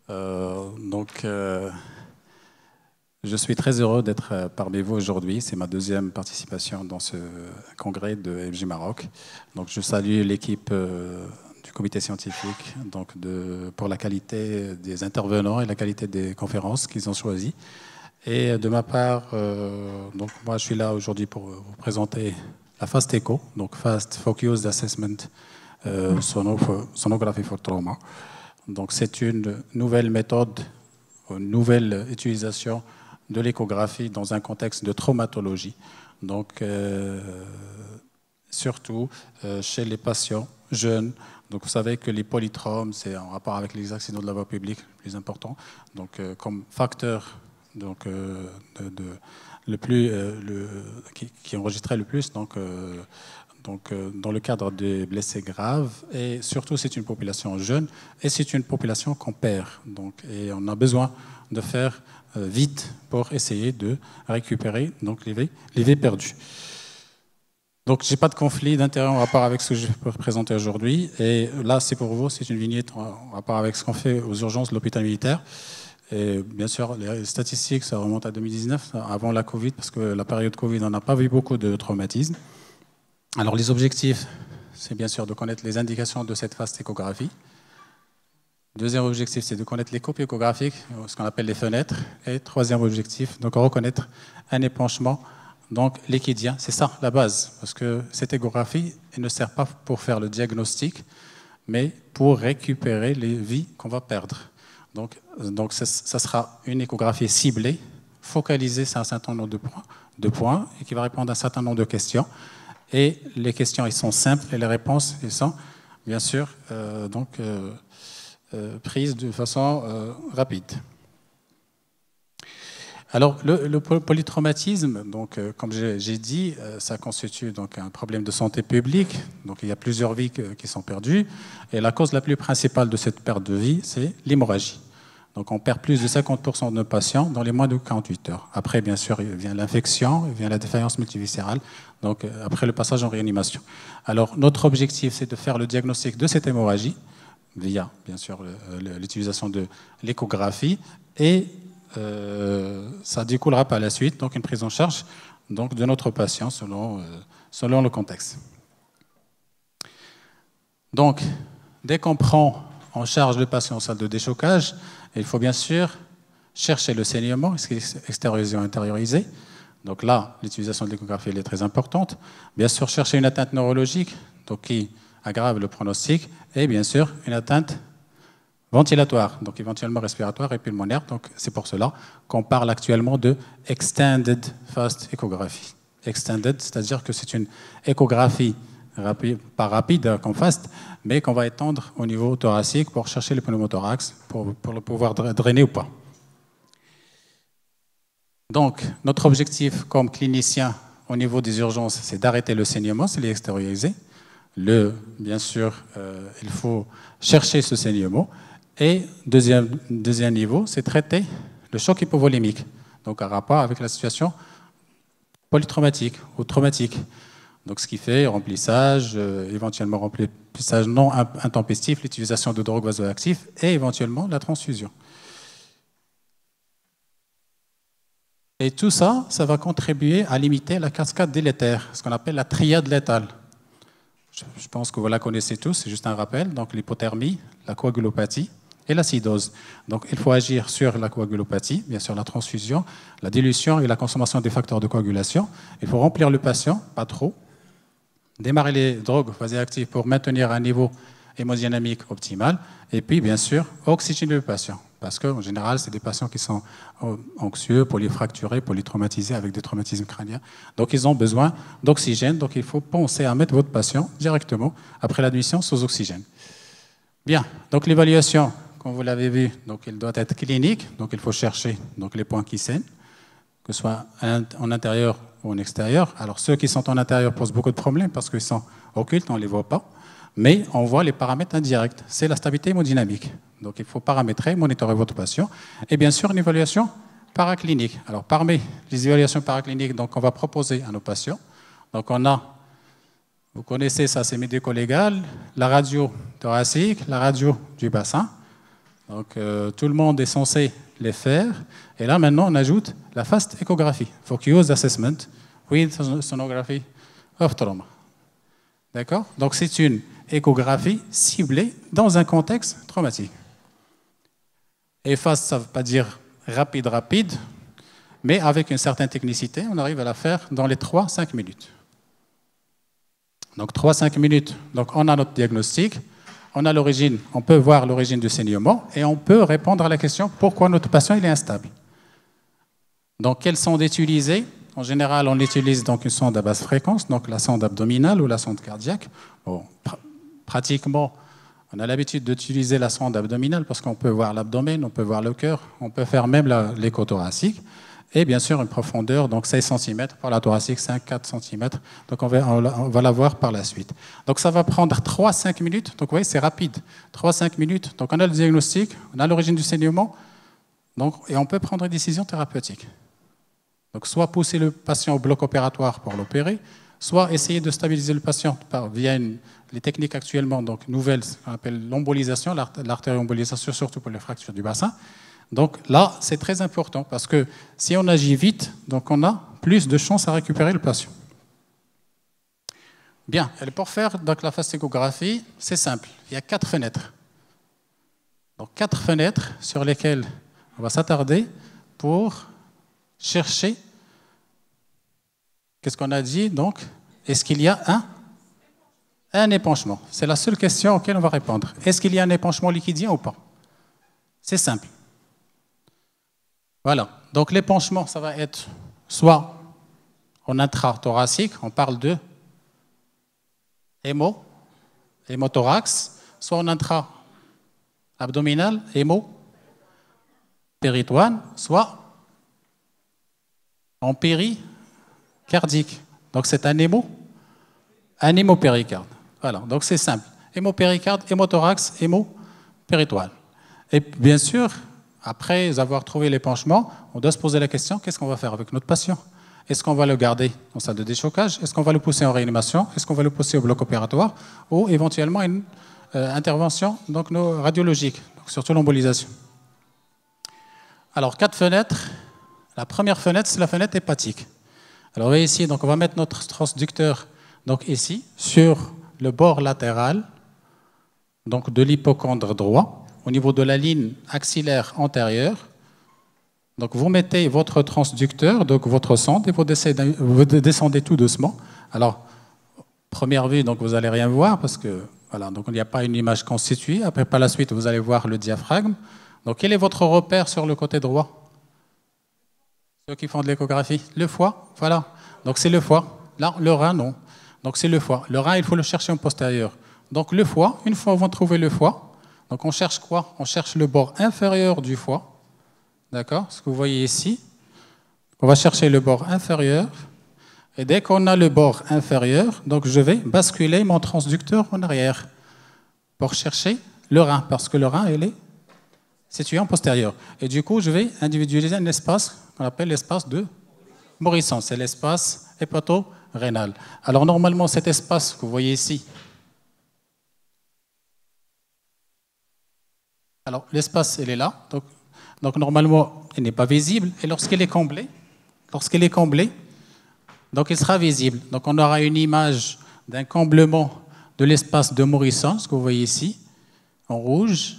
Je suis très heureux d'être parmi vous aujourd'hui. C'est ma deuxième participation dans ce congrès de FJ Maroc. Donc, je salue l'équipe du comité scientifique pour la qualité des intervenants et la qualité des conférences qu'ils ont choisies. Et de ma part, moi, je suis là aujourd'hui pour vous présenter la FAST ECHO, donc Fast Focused Assessment Sonography for Trauma. Donc, c'est une nouvelle méthode, une nouvelle utilisation de l'échographie dans un contexte de traumatologie. Donc, surtout chez les patients jeunes. Donc, vous savez que les polytraumes, c'est en rapport avec les accidents de la voie publique le plus important. Donc, comme facteur qui enregistrait le plus. Dans le cadre des blessés graves, et surtout c'est une population jeune, et c'est une population qu'on perd. Et on a besoin de faire vite pour essayer de récupérer les vies perdues. Donc je n'ai pas de conflit d'intérêt en rapport avec ce que je peux présenter aujourd'hui, et là c'est pour vous, c'est une vignette en rapport avec ce qu'on fait aux urgences de l'hôpital militaire. Et bien sûr, les statistiques, ça remonte à 2019, avant la Covid, parce que la période Covid, on n'a pas vu beaucoup de traumatismes. Alors, les objectifs, c'est bien sûr de connaître les indications de cette phase d'échographie. Deuxième objectif, c'est de connaître les copies échographiques, ce qu'on appelle les fenêtres. Et troisième objectif, donc reconnaître un épanchement, donc liquidien. C'est ça, la base, parce que cette échographie, elle ne sert pas pour faire le diagnostic, mais pour récupérer les vies qu'on va perdre. Donc ça sera une échographie ciblée, focalisée sur un certain nombre de points et qui va répondre à un certain nombre de questions. Et les questions, elles sont simples et les réponses, elles sont bien sûr prises de façon rapide. Alors, le polytraumatisme, comme j'ai dit, ça constitue donc un problème de santé publique. Donc, il y a plusieurs vies qui sont perdues. Et la cause la plus principale de cette perte de vie, c'est l'hémorragie. Donc, on perd plus de 50% de nos patients dans les moins de 48 heures. Après, bien sûr, il vient l'infection, il vient la défaillance multiviscérale, donc après le passage en réanimation. Alors, notre objectif, c'est de faire le diagnostic de cette hémorragie via, bien sûr, l'utilisation de l'échographie, et ça découlera par la suite, donc une prise en charge de notre patient selon le contexte. Donc, dès qu'on prend en charge le patient en salle de déchocage, il faut bien sûr chercher le saignement, est-ce qu'il est extériorisé ou intériorisé. Donc là, l'utilisation de l'échographie est très importante. Bien sûr, chercher une atteinte neurologique, donc qui aggrave le pronostic, et bien sûr, une atteinte ventilatoire, donc éventuellement respiratoire et pulmonaire. Donc c'est pour cela qu'on parle actuellement de Extended Fast Echography. Extended, c'est-à-dire que c'est une échographie pas rapide comme FAST, mais qu'on va étendre au niveau thoracique pour chercher le pneumothorax, pour le pouvoir drainer ou pas. Donc, notre objectif comme clinicien au niveau des urgences, c'est d'arrêter le saignement, c'est l'extérioriser. Bien sûr, il faut chercher ce saignement. Et deuxième niveau, c'est traiter le choc hypovolémique, donc en rapport avec la situation polytraumatique ou traumatique. Donc, ce qui fait remplissage, éventuellement remplissage non intempestif, l'utilisation de drogues vasoactives et éventuellement la transfusion. Et tout ça, ça va contribuer à limiter la cascade délétère, ce qu'on appelle la triade létale. Je pense que vous la connaissez tous, c'est juste un rappel. Donc, l'hypothermie, la coagulopathie et l'acidose. Donc, il faut agir sur la coagulopathie, bien sûr la transfusion, la dilution et la consommation des facteurs de coagulation. Il faut remplir le patient, pas trop. Démarrer les drogues vasoactives pour maintenir un niveau hémodynamique optimal. Et puis, bien sûr, oxygéner le patient. Parce qu'en général, c'est des patients qui sont anxieux, polyfracturés, polytraumatisés avec des traumatismes crâniens. Donc, ils ont besoin d'oxygène. Donc, il faut penser à mettre votre patient directement après l'admission sous oxygène. Bien. Donc, l'évaluation, comme vous l'avez vu, donc, il doit être clinique. Donc, il faut chercher les points qui saignent, que ce soit en intérieur ou en extérieur. Alors, ceux qui sont en intérieur posent beaucoup de problèmes parce qu'ils sont occultes, on ne les voit pas. Mais on voit les paramètres indirects. C'est la stabilité hémodynamique. Donc, il faut paramétrer, monitorer votre patient. Et bien sûr, une évaluation paraclinique. Alors, parmi les évaluations paracliniques, donc, on va proposer à nos patients. Donc, on a, vous connaissez ça, c'est médico-légal, la radio thoracique, la radio du bassin, Donc, tout le monde est censé les faire. Et là, maintenant, on ajoute la fast échographie. Focus assessment with sonography of trauma. D'accord? Donc, c'est une échographie ciblée dans un contexte traumatique. Et fast, ça ne veut pas dire rapide, mais avec une certaine technicité, on arrive à la faire dans les 3-5 minutes. Donc 3-5 minutes, donc on a notre diagnostic, on a l'origine, on peut voir l'origine du saignement et on peut répondre à la question pourquoi notre patient il est instable. Donc quelle sonde utiliser? En général, on utilise donc une sonde à basse fréquence, donc la sonde abdominale ou la sonde cardiaque. Bon, pratiquement, on a l'habitude d'utiliser la sonde abdominale parce qu'on peut voir l'abdomen, on peut voir le cœur, on peut faire même l'écho thoracique. Et bien sûr, une profondeur, donc 16 cm, pour la thoracique, 5-4 cm. Donc on va la voir par la suite. Donc ça va prendre 3-5 minutes. Donc vous voyez, c'est rapide. 3-5 minutes. Donc on a le diagnostic, on a l'origine du saignement, et on peut prendre une décision thérapeutique. Donc soit pousser le patient au bloc opératoire pour l'opérer, soit essayer de stabiliser le patient via les techniques actuellement donc nouvelles, qu'on appelle l'embolisation, l'artérioembolisation, surtout pour les fractures du bassin. Donc là, c'est très important parce que si on agit vite, donc on a plus de chances à récupérer le patient. Bien, et pour faire donc, la fast échographie, c'est simple. Il y a 4 fenêtres. Donc 4 fenêtres sur lesquelles on va s'attarder pour chercher. Qu'est-ce qu'on a dit? Donc, est-ce qu'il y a un épanchement? C'est la seule question auquel on va répondre. Est-ce qu'il y a un épanchement liquidien ou pas? C'est simple. Voilà. Donc, l'épanchement, ça va être soit en intrathoracique, on parle de hémothorax, soit en intra-abdominal, hémopéritoine, soit en péricardique. Donc, c'est un hémopéricarde. Voilà, donc c'est simple. Hémopéricarde, hémothorax, hémopéritoine. Et bien sûr, après avoir trouvé l'épanchement, on doit se poser la question, qu'est-ce qu'on va faire avec notre patient? Est-ce qu'on va le garder en salle de déchocage? Est-ce qu'on va le pousser en réanimation? Est-ce qu'on va le pousser au bloc opératoire? Ou éventuellement une intervention donc, radiologique, donc surtout l'embolisation. Alors, 4 fenêtres. La première fenêtre, c'est la fenêtre hépatique. Alors, vous voyez ici, donc, on va mettre notre transducteur donc, ici, sur le bord latéral donc, de l'hypocondre droit, au niveau de la ligne axillaire antérieure. Donc, vous mettez votre transducteur, donc votre sonde, et vous descendez tout doucement. Alors, première vue, donc, vous n'allez rien voir parce que voilà, donc, il n'y a pas une image constituée. Après, par la suite, vous allez voir le diaphragme. Donc, quel est votre repère sur le côté droit? Ceux qui font de l'échographie, le foie, voilà. Donc, c'est le foie. Là, le rein, non. Donc, c'est le foie. Le rein, il faut le chercher en postérieur. Donc, le foie, une fois qu'on va trouver le foie, donc on cherche quoi? On cherche le bord inférieur du foie. D'accord? Ce que vous voyez ici. On va chercher le bord inférieur. Et dès qu'on a le bord inférieur, donc je vais basculer mon transducteur en arrière pour chercher le rein, parce que le rein, il est situé en postérieur. Et du coup, je vais individualiser un espace qu'on appelle l'espace de Morisson. C'est l'espace hépato-rénal. Alors normalement, cet espace que vous voyez ici, alors l'espace, il est là. Donc normalement, il n'est pas visible. Et lorsqu'il est comblé, donc il sera visible. Donc on aura une image d'un comblement de l'espace de Morisson, ce que vous voyez ici, en rouge.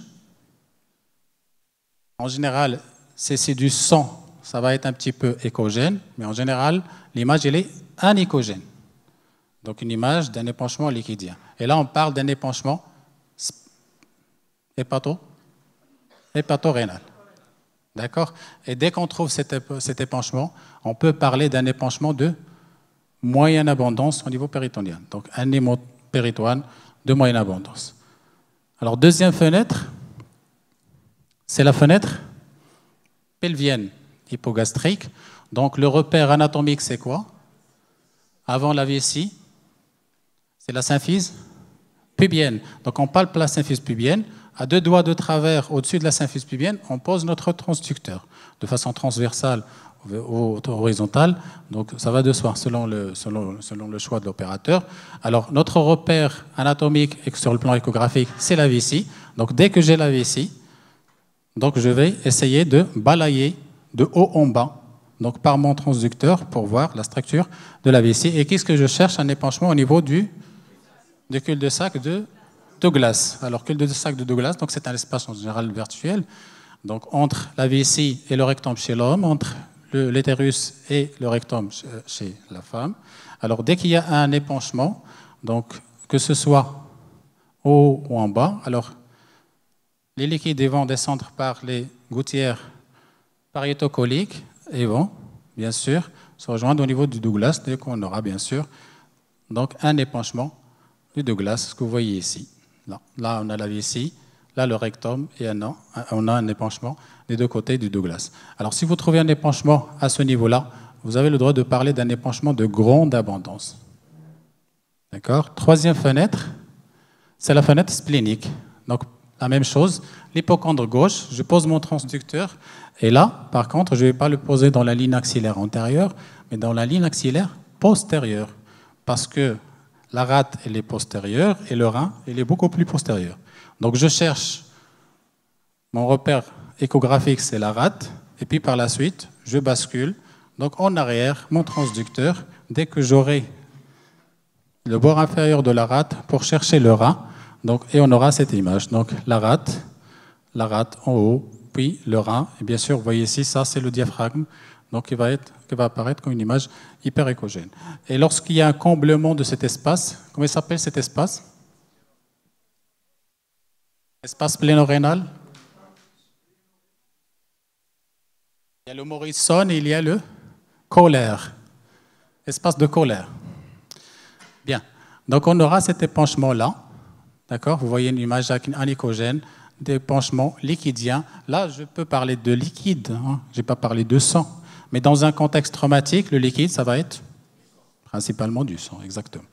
En général, c'est du sang, ça va être un petit peu échogène, mais en général, l'image, elle est anéchogène. Donc une image d'un épanchement liquidien. Et là, on parle d'un épanchement hépato-rénal. D'accord? Et dès qu'on trouve cet épanchement, on peut parler d'un épanchement de moyenne abondance au niveau péritonien. Donc un hémopéritoine de moyenne abondance. Alors deuxième fenêtre, c'est la fenêtre pelvienne hypogastrique. Donc le repère anatomique, c'est quoi? Avant la vessie, c'est la symphyse pubienne. Donc on palpe la symphyse pubienne. À 2 doigts de travers au-dessus de la symphyse pubienne, on pose notre transducteur de façon transversale ou horizontale. Donc ça va de soi selon le choix de l'opérateur. Alors notre repère anatomique sur le plan échographique, c'est la vessie. Donc dès que j'ai la vessie, Donc je vais essayer de balayer de haut en bas, donc par mon transducteur pour voir la structure de la vessie. Et qu'est-ce que je cherche? Un épanchement au niveau du cul-de-sac de Douglas. Alors cul-de-sac de Douglas, donc c'est un espace en général virtuel, donc entre la vessie et le rectum chez l'homme, entre l'utérus et le rectum chez la femme. Alors dès qu'il y a un épanchement, donc que ce soit haut ou en bas, alors les liquides vont descendre par les gouttières pariétocoliques et vont, bien sûr, se rejoindre au niveau du Douglas, dès qu'on aura, bien sûr, donc un épanchement du Douglas, ce que vous voyez ici. Là, on a la vessie, là, le rectum, et on a un épanchement des deux côtés du Douglas. Alors, si vous trouvez un épanchement à ce niveau-là, vous avez le droit de parler d'un épanchement de grande abondance. D'accord? Troisième fenêtre, c'est la fenêtre splénique. Donc, la même chose, l'hypocondre gauche, je pose mon transducteur, et là, par contre, je ne vais pas le poser dans la ligne axillaire antérieure, mais dans la ligne axillaire postérieure, parce que la rate, elle est postérieure, et le rein, il est beaucoup plus postérieur. Donc, je cherche mon repère échographique, c'est la rate, et puis par la suite, je bascule, donc en arrière, mon transducteur, dès que j'aurai le bord inférieur de la rate pour chercher le rein, donc, et on aura cette image. Donc la rate en haut, puis le rein. Et bien sûr, vous voyez ici, ça c'est le diaphragme, donc qui va apparaître comme une image hyper échogène. Et lorsqu'il y a un comblement de cet espace, comment il s'appelle cet espace? Espace pléno-rénal. Il y a le Morrison et il y a le Kohler. Espace de Kohler. Bien. Donc on aura cet épanchement-là. D'accord? Vous voyez une image anicogène, d'épanchement liquidien. Là, je peux parler de liquide, hein. Je n'ai pas parlé de sang. Mais dans un contexte traumatique, le liquide, ça va être principalement du sang, exactement.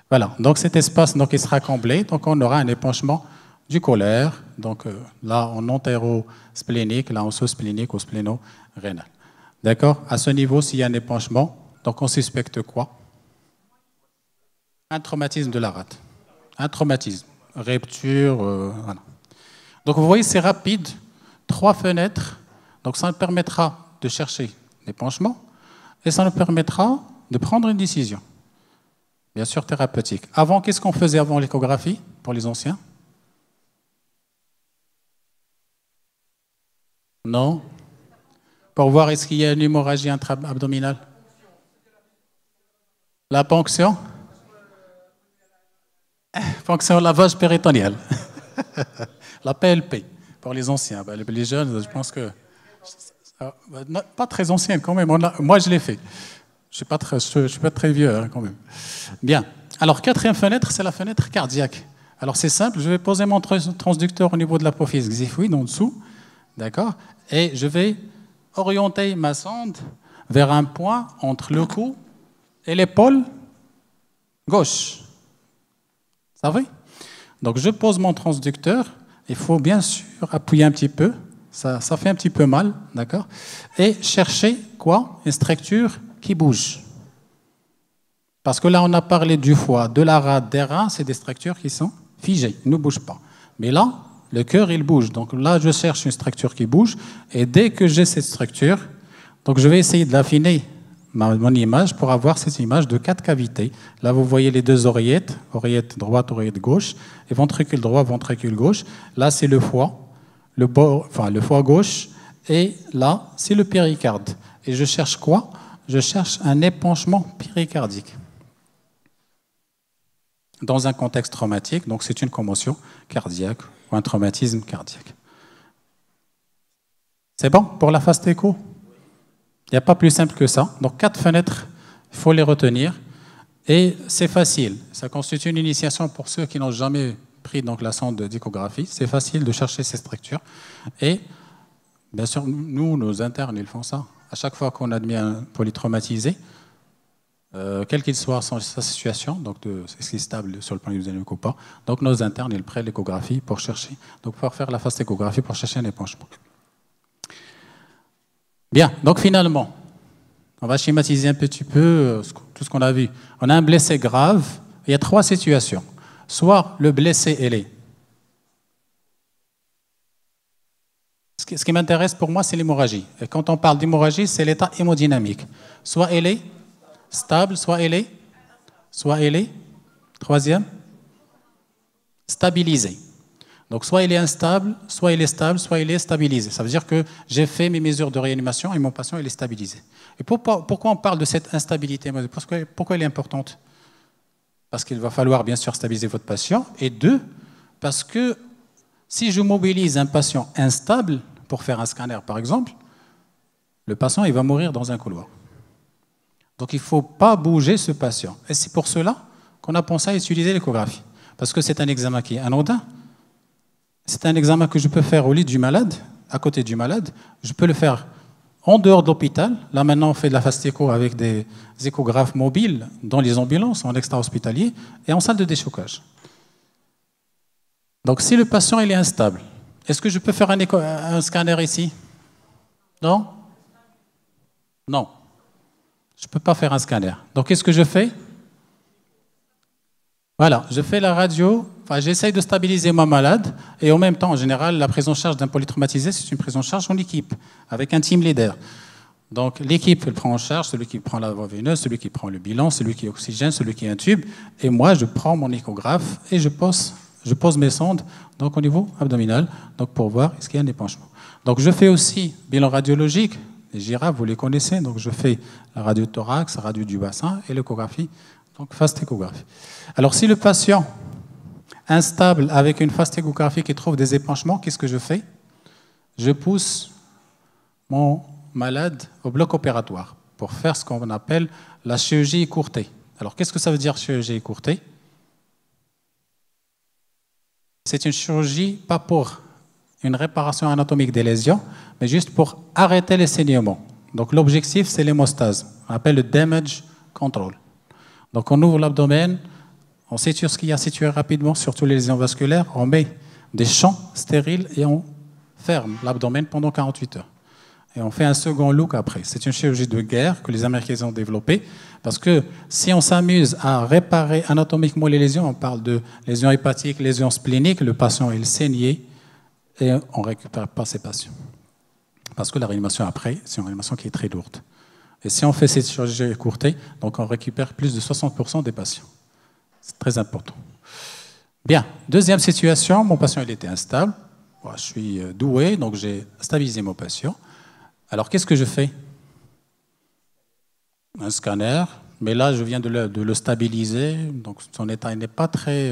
Voilà, donc cet espace donc, il sera comblé, donc on aura un épanchement du colaire, donc là en entérosplénique, là en sous-splénique ou spléno-rénal. D'accord? À ce niveau, s'il y a un épanchement, donc on suspecte quoi? Un traumatisme de la rate. Un traumatisme, rupture, voilà. Donc vous voyez, c'est rapide, 3 fenêtres, donc ça nous permettra de chercher l'épanchement et ça nous permettra de prendre une décision, bien sûr thérapeutique. Avant, qu'est-ce qu'on faisait avant l'échographie pour les anciens? Non? Pour voir est-ce qu'il y a une hémorragie intra-abdominale? La ponction? Ponction lavage péritonéal. La PLP, pour les anciens. Les jeunes, je pense que... Pas très anciens quand même. Moi, je l'ai fait. Je ne suis pas très vieux hein, quand même. Bien. Alors, 4e fenêtre, c'est la fenêtre cardiaque. Alors, c'est simple. Je vais poser mon transducteur au niveau de l'apophyse xiphoïde, en dessous. D'accord? Et je vais orienter ma sonde vers un point entre le cou et l'épaule gauche. Vous savez? Donc, je pose mon transducteur. Il faut bien sûr appuyer un petit peu. Ça fait un petit peu mal, d'accord? Et chercher quoi? Une structure qui bouge. Parce que là, on a parlé du foie, de la rate, des reins, c'est des structures qui sont figées, ils ne bougent pas. Mais là, le cœur, il bouge. Donc là, je cherche une structure qui bouge. Et dès que j'ai cette structure, donc je vais essayer de l'affiner, mon image, pour avoir cette image de 4 cavités. Là, vous voyez les 2 oreillettes, oreillette droite, oreillette gauche, et ventricule droit, ventricule gauche. Là, c'est le foie. Le foie gauche, et là, c'est le péricarde. Et je cherche quoi? Je cherche un épanchement péricardique. Dans un contexte traumatique, donc c'est une commotion cardiaque ou un traumatisme cardiaque. C'est bon pour la phase écho? Il n'y a pas plus simple que ça. Donc 4 fenêtres, il faut les retenir. Et c'est facile. Ça constitue une initiation pour ceux qui n'ont jamais pris donc la sonde d'échographie. C'est facile de chercher ces structures. Et bien sûr, nous, nos internes, ils font ça. À chaque fois qu'on admet un polytraumatisé, quelle qu'il soit sa situation, donc est-ce qu'il est stable sur le plan dynamique ou pas, donc nos internes, ils prennent l'échographie pour chercher, donc pour faire la phase échographie pour chercher un épanchement. Bien, donc finalement, on va schématiser un petit peu tout ce qu'on a vu. On a un blessé grave, il y a 3 situations. Soit le blessé, Ce qui m'intéresse pour moi, c'est l'hémorragie. Et quand on parle d'hémorragie, c'est l'état hémodynamique. Soit elle est stable, soit elle est, troisième, stabilisée. Donc soit il est instable, soit il est stable, soit il est stabilisé. Ça veut dire que j'ai fait mes mesures de réanimation et mon patient il est stabilisé. Et pourquoi on parle de cette instabilité? Pourquoi elle est importante? Parce qu'il va falloir bien sûr stabiliser votre patient. Et deux, parce que si je mobilise un patient instable pour faire un scanner par exemple, le patient il va mourir dans un couloir. Donc il ne faut pas bouger ce patient. Et c'est pour cela qu'on a pensé à utiliser l'échographie. Parce que c'est un examen qui est anodin. C'est un examen que je peux faire au lit du malade, à côté du malade. Je peux le faire en dehors de l'hôpital. Là, maintenant, on fait de la fastécho avec des échographes mobiles dans les ambulances, en extra-hospitalier, et en salle de déchocage. Donc, si le patient il est instable, est-ce que je peux faire un scanner ici? Non? Non. Je ne peux pas faire un scanner. Donc, qu'est-ce que je fais? Voilà, je fais la radio, j'essaye de stabiliser ma malade et en même temps, en général, la prise en charge d'un polytraumatisé, c'est une prise en charge en équipe, avec un team leader. Donc l'équipe, elle prend en charge celui qui prend la voie veineuse, celui qui prend le bilan, celui qui oxygène, celui qui intube, et moi, je prends mon échographe et je pose mes sondes donc, au niveau abdominal donc, pour voir est-ce qu'il y a un épanchement. Donc je fais aussi bilan radiologique, les girafes, vous les connaissez, donc je fais la radio thorax, la radio du bassin et l'échographie. Donc, fastéchographie. Alors, si le patient instable avec une fastéchographie qui trouve des épanchements, qu'est-ce que je fais? Je pousse mon malade au bloc opératoire pour faire ce qu'on appelle la chirurgie écourtée. Alors, qu'est-ce que ça veut dire chirurgie écourtée? C'est une chirurgie pas pour une réparation anatomique des lésions, mais juste pour arrêter les saignements. Donc, l'objectif, c'est l'hémostase. On appelle le damage control. Donc on ouvre l'abdomen, on suture ce qu'il y a à suturer rapidement, surtout les lésions vasculaires, on met des champs stériles et on ferme l'abdomen pendant 48 heures. Et on fait un second look après. C'est une chirurgie de guerre que les Américains ont développée, parce que si on s'amuse à réparer anatomiquement les lésions, on parle de lésions hépatiques, lésions spléniques, le patient est saigné et on ne récupère pas ces patients. Parce que la réanimation après, c'est une réanimation qui est très lourde. Et si on fait cette chirurgie écourtée, donc on récupère plus de 60% des patients. C'est très important. Bien, deuxième situation, mon patient il était instable. Je suis doué, donc j'ai stabilisé mon patient. Alors qu'est-ce que je fais? Un scanner, mais là je viens de le stabiliser, donc son état n'est pas très...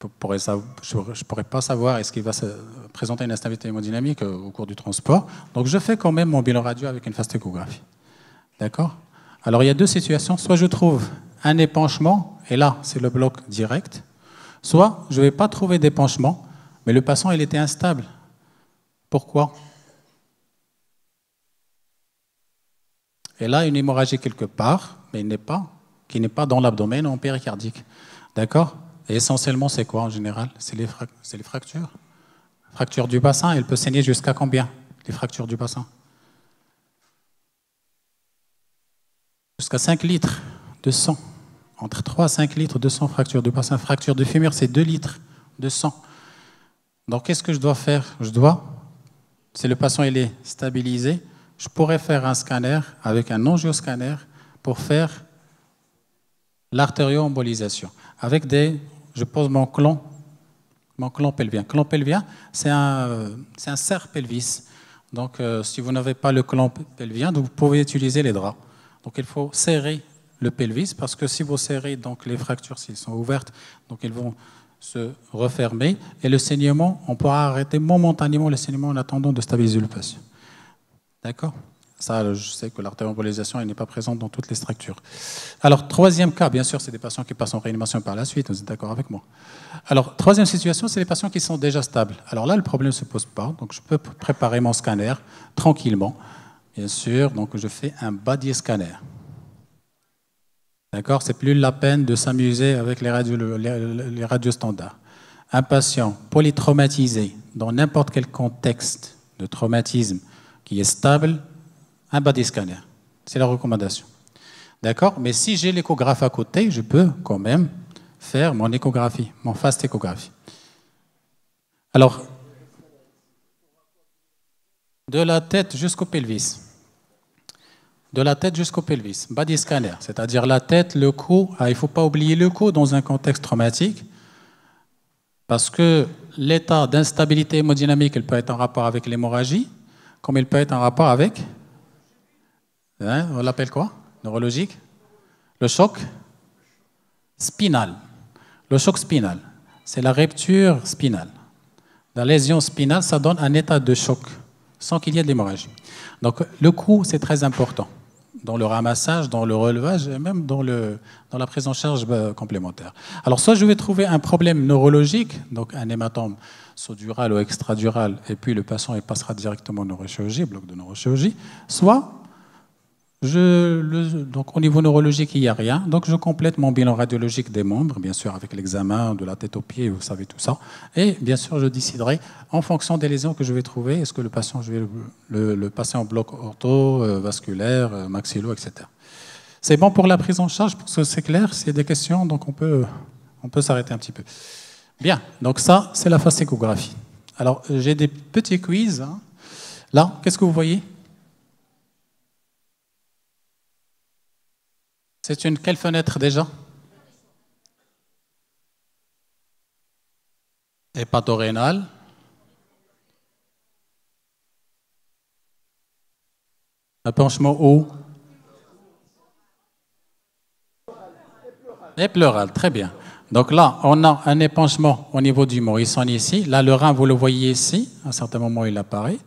Je ne pourrais pas savoir est-ce qu'il va se présenter une instabilité hémodynamique au cours du transport. Donc je fais quand même mon bilan radio avec une fastéchographie. D'accord? Alors il y a deux situations. Soit je trouve un épanchement, et là c'est le bloc direct. Soit je ne vais pas trouver d'épanchement, mais le patient il était instable. Pourquoi? Et là une hémorragie quelque part, mais qui n'est pas dans l'abdomen ou en péricardique. D'accord? Et essentiellement, c'est quoi en général? C'est les fractures. Fracture du bassin, elle peut saigner jusqu'à combien? Les fractures du bassin? Jusqu'à 5 litres de sang. Entre 3 à 5 litres de sang, fracture du bassin. Fracture du fémur, c'est 2 litres de sang. Donc, qu'est-ce que je dois faire? Si le patient il est stabilisé, je pourrais faire un scanner avec un angioscanner pour faire l'artérioembolisation. Je pose mon clon pelvien. Clon pelvien, c'est un serre pelvis. Donc, si vous n'avez pas le clon pelvien, vous pouvez utiliser les draps. Donc, il faut serrer le pelvis parce que si vous serrez, donc les fractures, s'ils sont ouvertes, donc ils vont se refermer et le saignement, on pourra arrêter momentanément le saignement en attendant de stabiliser le patient. D'accord? Ça, je sais que l'artérioembolisation n'est pas présente dans toutes les structures. Alors, troisième cas, bien sûr, c'est des patients qui passent en réanimation par la suite, vous êtes d'accord avec moi? Alors, troisième situation, c'est les patients qui sont déjà stables. Alors là, le problème ne se pose pas, donc je peux préparer mon scanner tranquillement. Bien sûr, donc je fais un body scanner. D'accord? C'est plus la peine de s'amuser avec les radios standards. Un patient polytraumatisé dans n'importe quel contexte de traumatisme qui est stable, un body scanner. C'est la recommandation. D'accord? Mais si j'ai l'échographe à côté, je peux quand même faire mon échographie, mon fastéchographie. Alors, de la tête jusqu'au pelvis. De la tête jusqu'au pelvis. Body scanner, c'est-à-dire la tête, le cou. Ah, il ne faut pas oublier le cou dans un contexte traumatique, parce que l'état d'instabilité hémodynamique, il peut être en rapport avec l'hémorragie, comme il peut être en rapport avec, hein, on l'appelle quoi? Neurologique? Le choc spinal. Le choc spinal, c'est la rupture spinale. La lésion spinale, ça donne un état de choc, sans qu'il y ait de l'hémorragie. Donc le cou, c'est très important, dans le ramassage, dans le relevage, et même dans la prise en charge complémentaire. Alors soit je vais trouver un problème neurologique, donc un hématome sous-dural ou extradural, et puis le patient il passera directement en neurochirurgie, bloc de neurochirurgie, soit donc au niveau neurologique, il n'y a rien. Donc je complète mon bilan radiologique des membres, bien sûr avec l'examen de la tête aux pieds, vous savez tout ça. Et bien sûr, je déciderai en fonction des lésions que je vais trouver, est-ce que le patient, je vais le passer en bloc ortho, vasculaire, maxillo, etc. C'est bon pour la prise en charge, parce que c'est clair, s'il y a des questions, donc on peut s'arrêter un petit peu. Bien, donc ça, c'est la fastéchographie. Alors, j'ai des petits quiz. Hein. Là, qu'est-ce que vous voyez? C'est une quelle fenêtre déjà? Hépatorénale. Épanchement où? Et pleural, très bien. Donc là, on a un épanchement au niveau du morisson ici. Là, le rein, vous le voyez ici. À un certain moment, il apparaît.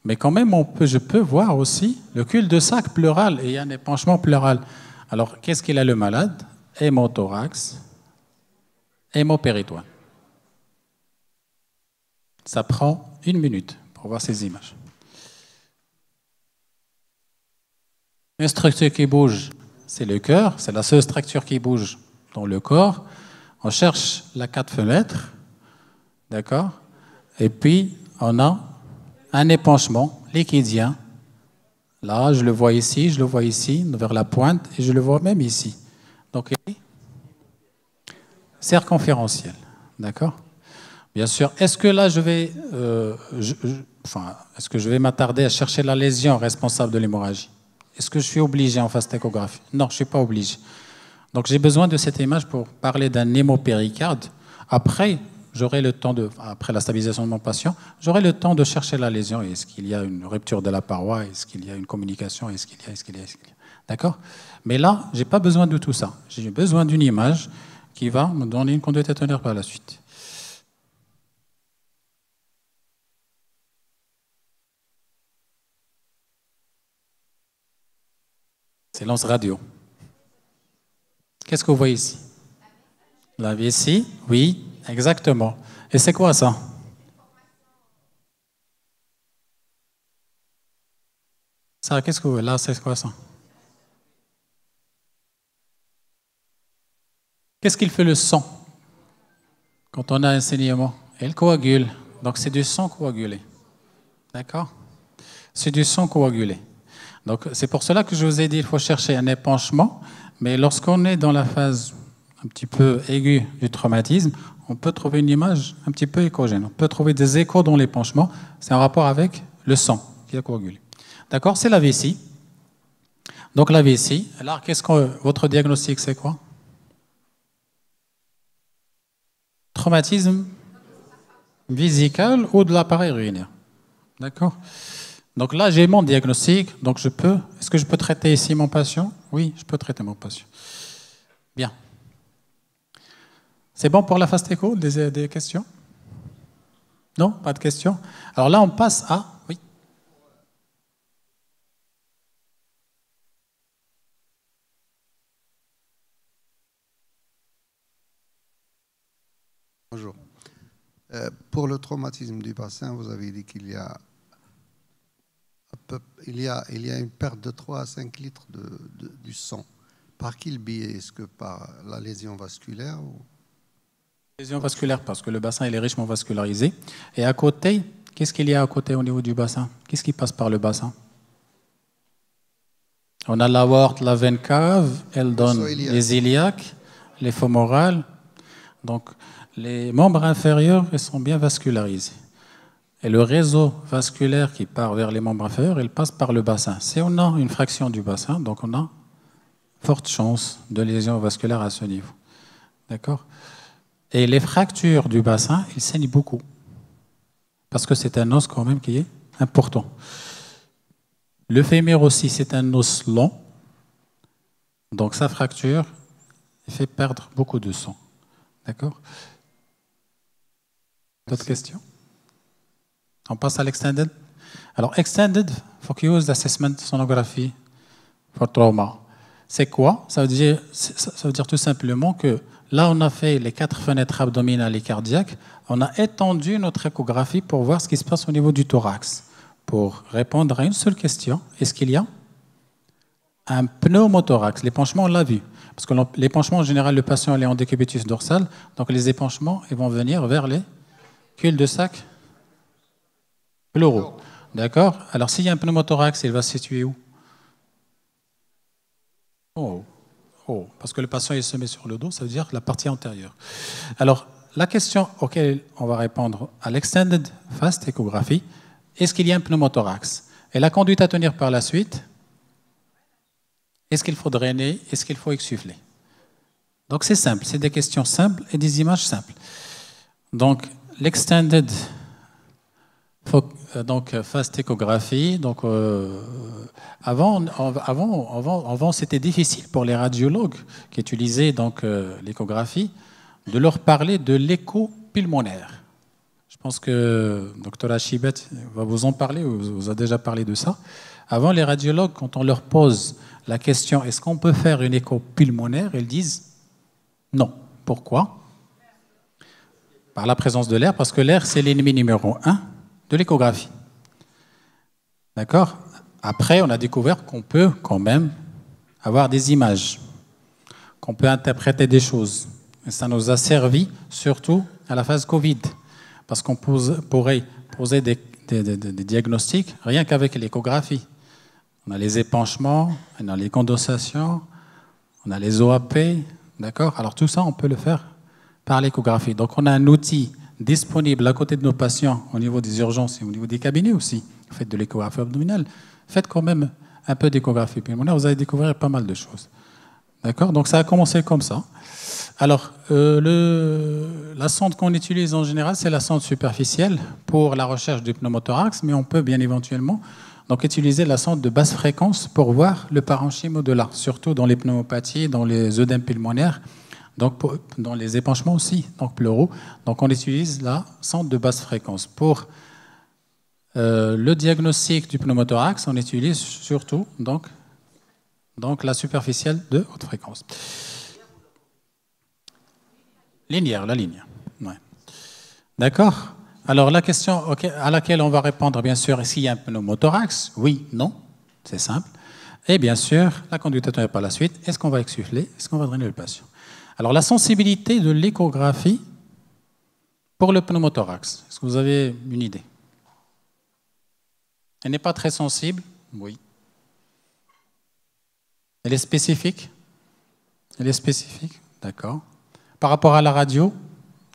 Mais quand même, je peux voir aussi le cul-de-sac pleural. Et il y a un épanchement pleural. Alors, qu'est-ce qu'il a le malade? Hémothorax, hémopéritoine. Ça prend 1 minute pour voir ces images. Une structure qui bouge, c'est le cœur. C'est la seule structure qui bouge dans le corps. On cherche la 4 fenêtres, d'accord? Et puis, on a un épanchement liquidien. Là, je le vois ici, vers la pointe, et je le vois même ici. Donc, circonférentiel, d'accord? Bien sûr. Est-ce que là, est-ce que je vais m'attarder à chercher la lésion responsable de l'hémorragie? Est-ce que je suis obligé en fastéchographie? Non, je ne suis pas obligé. Donc, j'ai besoin de cette image pour parler d'un hémopéricarde. Après, j'aurai le temps après la stabilisation de mon patient, j'aurai le temps de chercher la lésion. Est-ce qu'il y a une rupture de la paroi? Est-ce qu'il y a une communication? Est-ce qu'il y a? D'accord? Mais là, je n'ai pas besoin de tout ça. J'ai besoin d'une image qui va me donner une conduite tétanaire par la suite. Séance radio. Qu'est-ce que vous voyez ici? La vessie, oui, exactement. Et c'est quoi ça? Ça, qu'est-ce que vous voyez? Là, c'est quoi ça? Qu'est-ce qu'il fait le sang quand on a un saignement? Il coagule. Donc, c'est du sang coagulé. D'accord? C'est du sang coagulé. Donc, c'est pour cela que je vous ai dit qu'il faut chercher un épanchement. Mais lorsqu'on est dans la phase un petit peu aiguë du traumatisme, on peut trouver une image un petit peu échogène. On peut trouver des échos dans l'épanchement. C'est en rapport avec le sang qui a coagulé. D'accord? C'est la vessie. Donc, la vessie. Alors, votre diagnostic, c'est quoi? Traumatisme vésical ou de l'appareil urinaire. D'accord? Donc là, j'ai mon diagnostic, donc est-ce que je peux traiter ici mon patient? Oui, je peux traiter mon patient. Bien. C'est bon pour la fastécho? Des questions? Non? Pas de questions? Alors là, on passe à... Oui. Bonjour. Pour le traumatisme du bassin, vous avez dit qu'il y a une perte de 3 à 5 litres du sang. Par quel biais? Est-ce que par la lésion vasculaire ou... Lésion vasculaire, parce que le bassin il est richement vascularisé. Et à côté, qu'est-ce qu'il y a à côté au niveau du bassin? Qu'est-ce qui passe par le bassin? On a l'aorte, la veine cave, elle donne les iliaques, les fémorales. Donc, les membres inférieurs ils sont bien vascularisés. Et le réseau vasculaire qui part vers les membres inférieurs, il passe par le bassin. Si on a une fraction du bassin, donc on a forte chance de lésion vasculaire à ce niveau. D'accord? Et les fractures du bassin, ils saignent beaucoup. Parce que c'est un os quand même qui est important. Le fémur aussi, c'est un os long. Donc sa fracture fait perdre beaucoup de sang. D'accord? D'autres questions? On passe à l'extended. Alors, extended focused assessment sonography for trauma. C'est quoi? Ça veut dire tout simplement que là, on a fait les 4 fenêtres abdominales et cardiaques. On a étendu notre échographie pour voir ce qui se passe au niveau du thorax. Pour répondre à une seule question, est-ce qu'il y a un pneumothorax? L'épanchement, on l'a vu. Parce que l'épanchement, en général, le patient est en décubitus dorsal. Donc, les épanchements ils vont venir vers les cul-de-sac pleuraux. D'accord? Alors, s'il y a un pneumothorax, il va se situer où? Oh, parce que le patient il se met sur le dos, ça veut dire la partie antérieure. Alors, la question auquel on va répondre à l'extended fast échographie, est-ce qu'il y a un pneumothorax? Et la conduite à tenir par la suite, est-ce qu'il faut drainer? Est-ce qu'il faut exsuffler? Donc, c'est simple, c'est des questions simples et des images simples. Donc, l'extended fast échographie. Donc, avant c'était difficile pour les radiologues qui utilisaient l'échographie de leur parler de l'écho pulmonaire. Je pense que Dr Achibet va vous en parler, vous a déjà parlé de ça. Avant, les radiologues, quand on leur pose la question est-ce qu'on peut faire une écho pulmonaire, ils disent non. Pourquoi? Par la présence de l'air, parce que l'air, c'est l'ennemi numéro 1 de l'échographie. D'accord? Après, on a découvert qu'on peut quand même avoir des images, qu'on peut interpréter des choses. Et ça nous a servi surtout à la phase Covid, parce qu'on pourrait poser des diagnostics rien qu'avec l'échographie. On a les épanchements, on a les condensations, on a les OAP, d'accord? Alors tout ça, on peut le faire par l'échographie. Donc on a un outil disponible à côté de nos patients au niveau des urgences et au niveau des cabinets aussi. Faites de l'échographie abdominale, faites quand même un peu d'échographie pulmonaire, vous allez découvrir pas mal de choses. D'accord? Donc ça a commencé comme ça. Alors, la sonde qu'on utilise en général, c'est la sonde superficielle pour la recherche du pneumothorax, mais on peut bien éventuellement donc, utiliser la sonde de basse fréquence pour voir le parenchyme au-delà, surtout dans les pneumopathies, dans les œdèmes pulmonaires, donc dans les épanchements aussi, donc pleuraux. Donc on utilise la sonde de basse fréquence. Pour le diagnostic du pneumothorax, on utilise surtout donc la superficielle de haute fréquence. Linéaire, la ligne. Ouais. D'accord? Alors la question à laquelle on va répondre, bien sûr, est-ce qu'il y a un pneumothorax? Oui, non, c'est simple. Et bien sûr, la conduite à tenir par la suite, est-ce qu'on va exsuffler? Est-ce qu'on va drainer le patient? Alors la sensibilité de l'échographie pour le pneumothorax, est-ce que vous avez une idée? Elle n'est pas très sensible? Oui. Elle est spécifique? Elle est spécifique, d'accord. Par rapport à la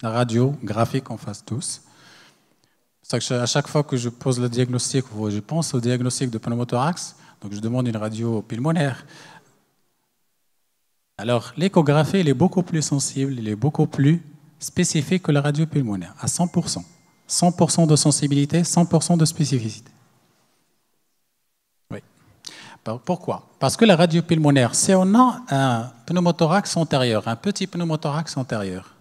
radiographie qu'on fasse tous. C'est que à chaque fois que je pose le diagnostic, je pense au diagnostic de pneumothorax, donc je demande une radio pulmonaire. Alors, l'échographie, elle est beaucoup plus sensible, elle est beaucoup plus spécifique que la radio pulmonaire, à 100%. 100% de sensibilité, 100% de spécificité. Oui. Pourquoi? Parce que la radio pulmonaire, si on a un pneumothorax antérieur, un petit pneumothorax antérieur,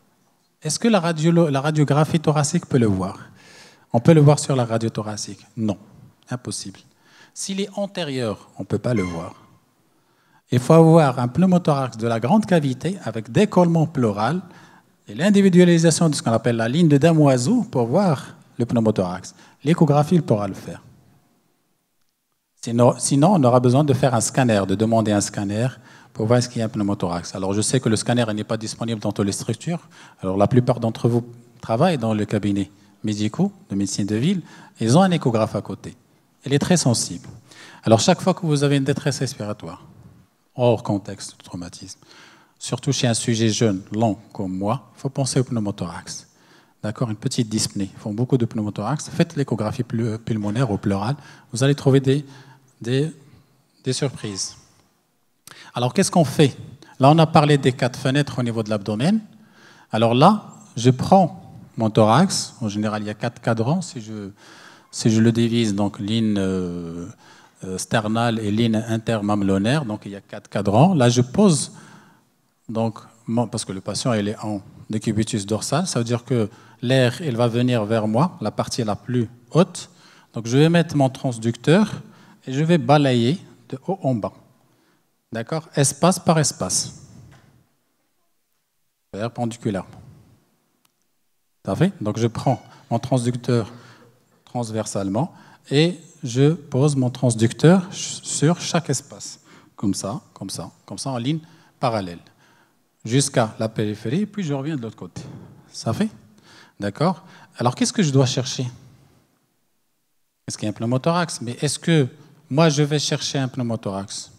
est-ce que la radiographie thoracique peut le voir? On peut le voir sur la radio thoracique? Non, impossible. S'il est antérieur, on ne peut pas le voir. Il faut avoir un pneumothorax de la grande cavité avec décollement pleural et l'individualisation de ce qu'on appelle la ligne de damoiseau pour voir le pneumothorax. L'échographie, il pourra le faire. Sinon, on aura besoin de faire un scanner, de demander un scanner pour voir est-ce qu'il y a un pneumothorax. Alors, je sais que le scanner n'est pas disponible dans toutes les structures. Alors, la plupart d'entre vous travaillent dans le cabinet médicaux de médecine de ville. Ils ont un échographe à côté. Il est très sensible. Alors, chaque fois que vous avez une détresse respiratoire, hors contexte de traumatisme, surtout chez un sujet jeune, lent comme moi, il faut penser au pneumothorax. D'accord, une petite dyspnée. Ils font beaucoup de pneumothorax. Faites l'échographie pulmonaire au pleural. Vous allez trouver des surprises. Alors, qu'est-ce qu'on fait? Là, on a parlé des 4 fenêtres au niveau de l'abdomen. Alors là, je prends mon thorax. En général, il y a 4 cadrans. Si je le divise, donc ligne sternale et ligne intermamelonnaire, donc il y a 4 cadrans. Là, je pose, donc, parce que le patient il est en décubitus dorsal, ça veut dire que l'air il va venir vers moi, la partie la plus haute. Donc, je vais mettre mon transducteur et je vais balayer de haut en bas. D'accord? Espace par espace. Perpendiculairement. Ça fait? Donc, je prends mon transducteur transversalement et je pose mon transducteur sur chaque espace. Comme ça, comme ça, comme ça, en ligne parallèle. Jusqu'à la périphérie, puis je reviens de l'autre côté. Ça fait? D'accord? Alors, qu'est-ce que je dois chercher? Est-ce qu'il y a un pneumothorax? Mais est-ce que moi, je vais chercher un pneumothorax?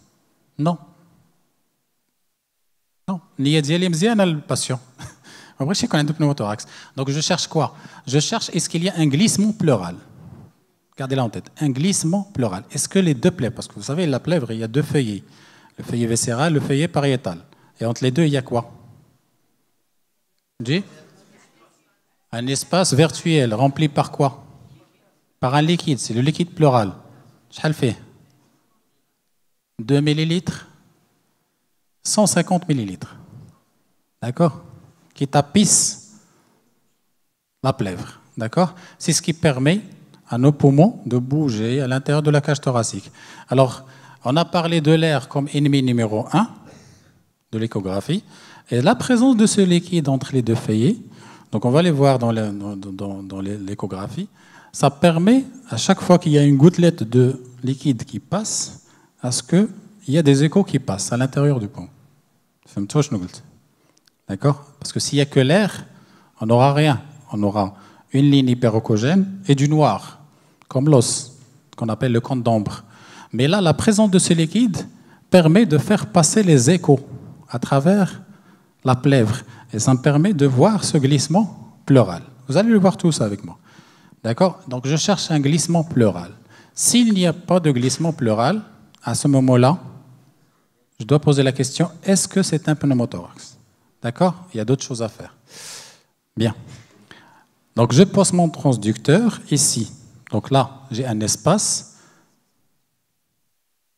Non. Non. Nia diali mziana le patient. Après, je sais qu'on a un pneumothorax. Donc, je cherche quoi? Je cherche, est-ce qu'il y a un glissement pleural? Gardez-la en tête. Un glissement pleural. Est-ce que les 2 plèvres, parce que vous savez, la plèvre, il y a 2 feuillets. Le feuillet viscéral, le feuillet pariétal. Et entre les 2, il y a quoi? Un espace virtuel rempli par quoi? Par un liquide. C'est le liquide pleural. Qu'est-ce fait? 2 millilitres, 150 millilitres. D'accord? Qui tapisse la plèvre. D'accord? C'est ce qui permet à nos poumons de bouger à l'intérieur de la cage thoracique. Alors, on a parlé de l'air comme ennemi numéro 1 de l'échographie, et la présence de ce liquide entre les 2 feuillets, donc on va les voir dans l'échographie, ça permet, à chaque fois qu'il y a une gouttelette de liquide qui passe, à ce qu'il y ait des échos qui passent à l'intérieur du poumon. D'accord? Parce que s'il n'y a que l'air, on n'aura rien. On aura une ligne hyperéchogène et du noir, comme l'os, qu'on appelle le cône d'ombre. Mais là, la présence de ce liquide permet de faire passer les échos à travers la plèvre. Et ça me permet de voir ce glissement pleural. Vous allez le voir tous avec moi. D'accord? Donc, je cherche un glissement pleural. S'il n'y a pas de glissement pleural, à ce moment-là, je dois poser la question, est-ce que c'est un pneumothorax? D'accord? Il y a d'autres choses à faire. Bien. Donc, je pose mon transducteur ici. Donc là, j'ai un espace.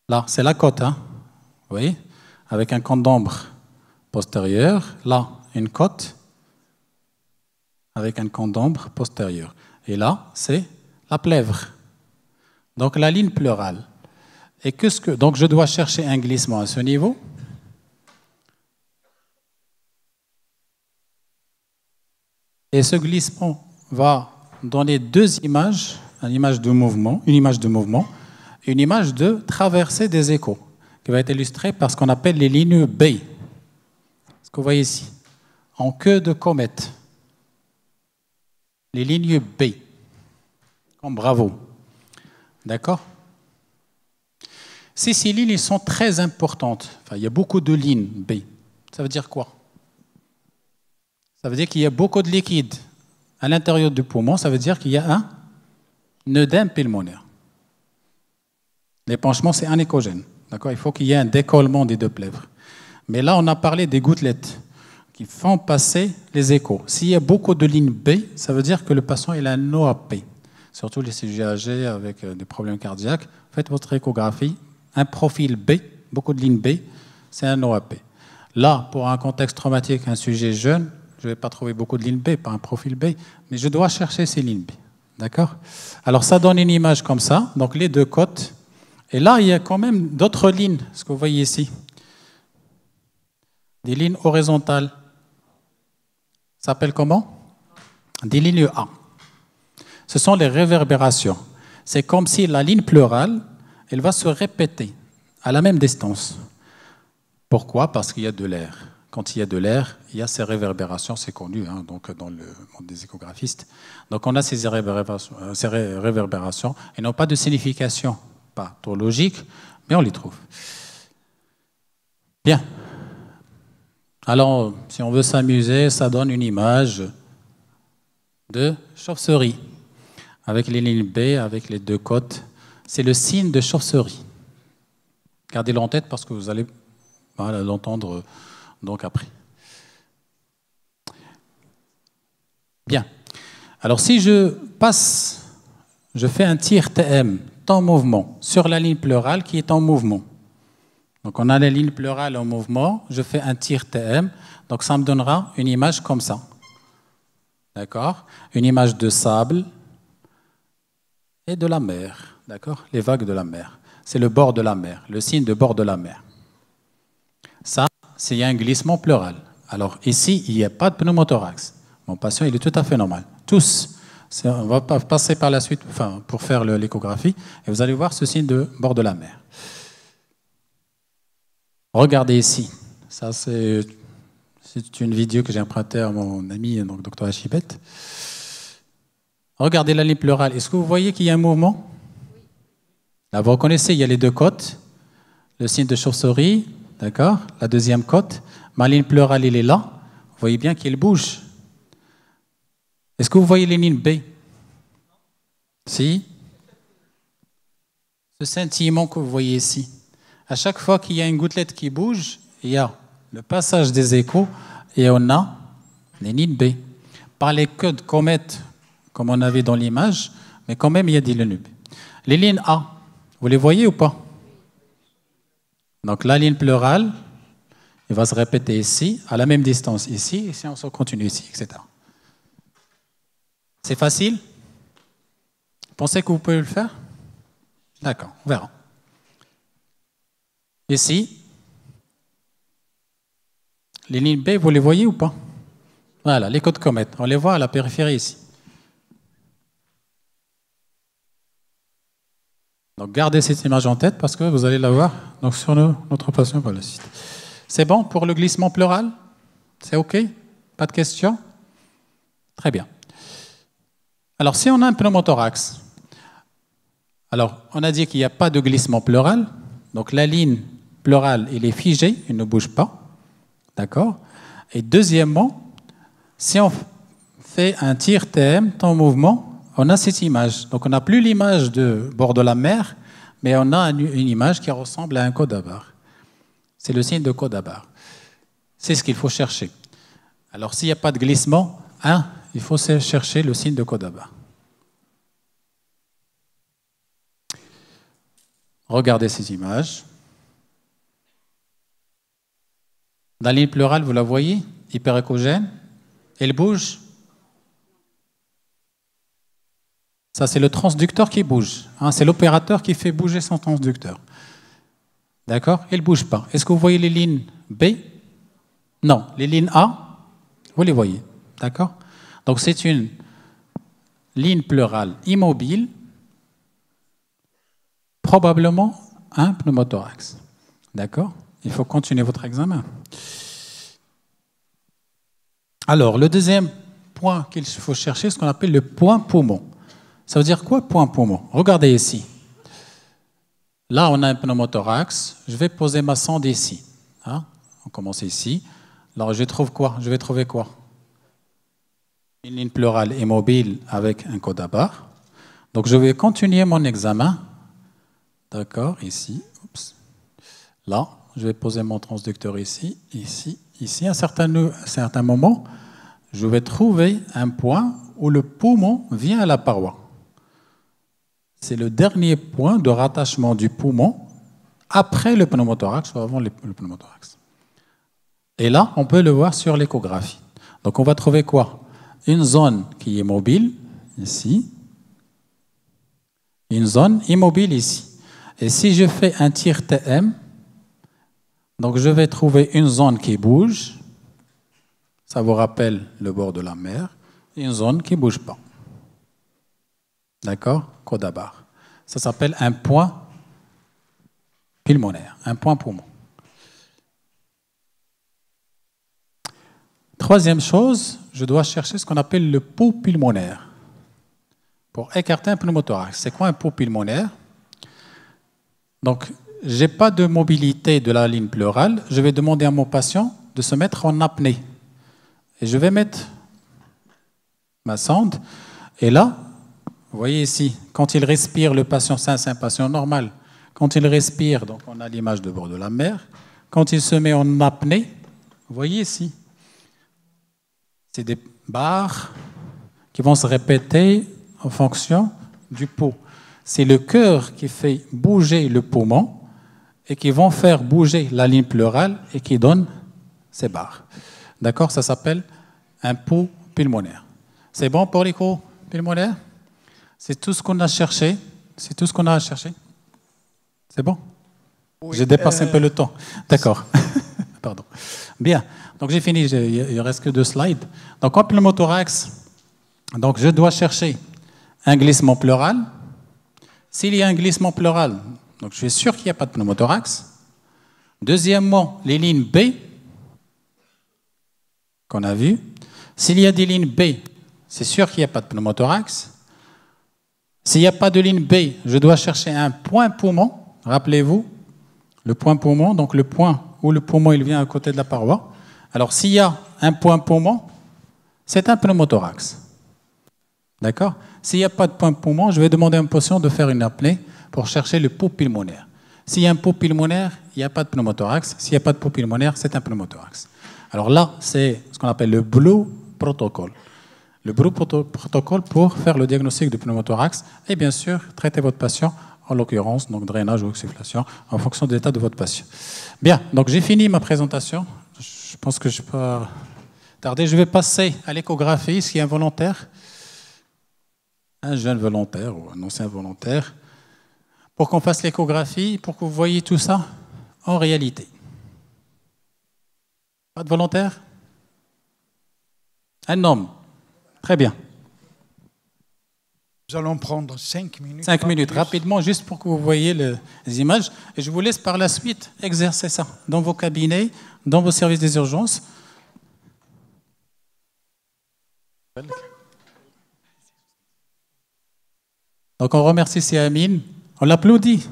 Là, c'est la côte, hein? Vous voyez? Avec un cône d'ombre postérieur. Là, une côte avec un cône d'ombre postérieur. Et là, c'est la plèvre. Donc, la ligne pleurale. Et donc, je dois chercher un glissement à ce niveau. Et ce glissement va donner 2 images, une image de mouvement et une image de traversée des échos, qui va être illustrée par ce qu'on appelle les lignes B. Ce que vous voyez ici, en queue de comète. Les lignes B, comme bravo. D'accord? Ces lignes sont très importantes. Enfin, il y a beaucoup de lignes B. Ça veut dire quoi? Ça veut dire qu'il y a beaucoup de liquide à l'intérieur du poumon. Ça veut dire qu'il y a un œdème pulmonaire. L'épanchement, c'est anéchogène. D'accord? Il faut qu'il y ait un décollement des 2 plèvres. Mais là, on a parlé des gouttelettes qui font passer les échos. S'il y a beaucoup de lignes B, ça veut dire que le patient il a un OAP. Surtout les sujets âgés avec des problèmes cardiaques. Faites votre échographie. Un profil B, beaucoup de lignes B, c'est un OAP. Là, pour un contexte traumatique, un sujet jeune, je ne vais pas trouver beaucoup de lignes B, pas un profil B, mais je dois chercher ces lignes B. D'accord? Alors, ça donne une image comme ça, donc les 2 côtes. Et là, il y a quand même d'autres lignes, ce que vous voyez ici. Des lignes horizontales. Ça s'appelle comment? Des lignes A. Ce sont les réverbérations. C'est comme si la ligne pleurale, elle va se répéter à la même distance. Pourquoi? Parce qu'il y a de l'air. Quand il y a de l'air, il y a ces réverbérations, c'est connu hein, donc dans le monde des échographistes. Donc on a ces réverbérations et n'ont pas de signification pathologique, mais on les trouve. Bien. Alors, si on veut s'amuser, ça donne une image de chauve-souris. Avec les lignes B, avec les deux côtes. C'est le signe de chauve-souris. Gardez-le en tête parce que vous allez l'entendre donc après. Bien. Alors si je fais un tir TM, temps mouvement, sur la ligne pleurale qui est en mouvement. Donc on a la ligne pleurale en mouvement, je fais un tir TM, donc ça me donnera une image comme ça. D'accord? Une image de sable et de la mer. D'accord? Les vagues de la mer. C'est le bord de la mer, le signe de bord de la mer. Ça, c'est un glissement pleural. Alors ici, il n'y a pas de pneumothorax. Mon patient, il est tout à fait normal. Tous. On va passer par la suite pour faire l'échographie et vous allez voir ce signe de bord de la mer. Regardez ici. Ça, c'est une vidéo que j'ai empruntée à mon ami, donc Dr Achibet. Regardez la ligne pleurale. Est-ce que vous voyez qu'il y a un mouvement? Là, vous reconnaissez, il y a les deux côtes. Le signe de chauve-souris, d'accord? La deuxième côte. Ma ligne pleurale, il est là. Vous voyez bien qu'il bouge. Est-ce que vous voyez les lignes B? Si. Ce scintillement que vous voyez ici. À chaque fois qu'il y a une gouttelette qui bouge, il y a le passage des échos et on a les lignes B. Pas les queues de comète comme on avait dans l'image, mais quand même il y a des lignes B. Les lignes A, vous les voyez ou pas? Donc la ligne pleurale, il va se répéter ici, à la même distance ici, et si on se continue ici, etc. C'est facile? Vous pensez que vous pouvez le faire? D'accord, on verra. Ici, les lignes B, vous les voyez ou pas? Voilà, les côtes comètes, on les voit à la périphérie ici. Donc gardez cette image en tête parce que vous allez la voir donc, sur notre patient par la suite. C'est bon pour le glissement pleural? C'est OK? Pas de questions? Très bien. Alors si on a un pneumothorax, alors on a dit qu'il n'y a pas de glissement pleural, donc la ligne pleurale elle est figée, elle ne bouge pas. D'accord? Et deuxièmement, si on fait un tir TM, temps mouvement, on a cette image. Donc on n'a plus l'image de bord de la mer, mais on a une image qui ressemble à un codabar. C'est le signe de codabar. C'est ce qu'il faut chercher. Alors s'il n'y a pas de glissement, il faut chercher le signe de codabar. Regardez ces images. La ligne pleurale, vous la voyez? Hyperéchogène. Elle bouge. Ça, c'est le transducteur qui bouge. C'est l'opérateur qui fait bouger son transducteur. D'accord? Elle ne bouge pas. Est-ce que vous voyez les lignes B? Non. Les lignes A, vous les voyez. D'accord? Donc, c'est une ligne pleurale immobile, probablement un pneumothorax. D'accord? Il faut continuer votre examen. Alors, le deuxième point qu'il faut chercher, c'est ce qu'on appelle le point poumon. Ça veut dire quoi, point poumon? Regardez ici. Là, on a un pneumothorax. Je vais poser ma sonde ici. On commence ici. Alors, je trouve quoi? Je vais trouver quoi? Une ligne pleurale immobile avec un codabar. Donc, je vais continuer mon examen. D'accord, ici. Oups. Là, je vais poser mon transducteur ici, ici, ici. À un certain moment, je vais trouver un point où le poumon vient à la paroi. C'est le dernier point de rattachement du poumon après le pneumothorax ou avant le pneumothorax. Et là, on peut le voir sur l'échographie. Donc, on va trouver quoi? Une zone qui est mobile, ici. Une zone immobile ici. Et si je fais un tir TM, donc je vais trouver une zone qui bouge. Ça vous rappelle le bord de la mer. Une zone qui ne bouge pas. D'accord? Codabar. Ça s'appelle un point pulmonaire, un point poumon. Troisième chose, je dois chercher ce qu'on appelle le pot pulmonaire. Pour écarter un pneumothorax. C'est quoi un pot pulmonaire? Donc, je n'ai pas de mobilité de la ligne pleurale. Je vais demander à mon patient de se mettre en apnée. Et je vais mettre ma sonde. Et là, vous voyez ici, quand il respire, le patient, ça c'est un patient normal. Quand il respire, donc on a l'image de bord de la mer. Quand il se met en apnée, vous voyez ici, c'est des barres qui vont se répéter en fonction du pouls. C'est le cœur qui fait bouger le poumon et qui vont faire bouger la ligne pleurale et qui donne ces barres. D'accord? Ça s'appelle un pouls pulmonaire. C'est bon pour l'écho pulmonaire? C'est tout ce qu'on a cherché. C'est tout ce qu'on a à chercher. C'est bon? Oui, j'ai dépassé un peu le temps. D'accord. Pardon. Bien. Donc j'ai fini. Il ne reste que 2 slides. Donc en pneumothorax, donc je dois chercher un glissement pleural. S'il y a un glissement pleural, donc je suis sûr qu'il n'y a pas de pneumothorax. Deuxièmement, les lignes B qu'on a vues. S'il y a des lignes B, c'est sûr qu'il n'y a pas de pneumothorax. S'il n'y a pas de ligne B, je dois chercher un point poumon. Rappelez-vous, le point poumon, donc le point où le poumon il vient à côté de la paroi. Alors s'il y a un point poumon, c'est un pneumothorax. D'accord? S'il n'y a pas de point poumon, je vais demander à un patient de faire une apnée pour chercher le pouls pulmonaire. S'il y a un pouls pulmonaire, il n'y a pas de pneumothorax. S'il n'y a pas de pouls pulmonaire, c'est un pneumothorax. Alors là, c'est ce qu'on appelle le Blue Protocol. Le Blue Protocol pour faire le diagnostic du pneumothorax et bien sûr, traiter votre patient, en l'occurrence, donc drainage ou oxyflation, en fonction de l'état de votre patient. Bien, donc j'ai fini ma présentation. Je pense que je peux pas tarder. Je vais passer à l'échographie, s'il y a un volontaire, un jeune volontaire ou un ancien volontaire, pour qu'on fasse l'échographie, pour que vous voyez tout ça en réalité. Pas de volontaire? Un homme. Très bien. Nous allons prendre 5 minutes. 5 minutes, rapidement, juste pour que vous voyez les images. Et je vous laisse par la suite exercer ça dans vos cabinets, dans vos services des urgences. Donc on remercie Siamine. On l'applaudit.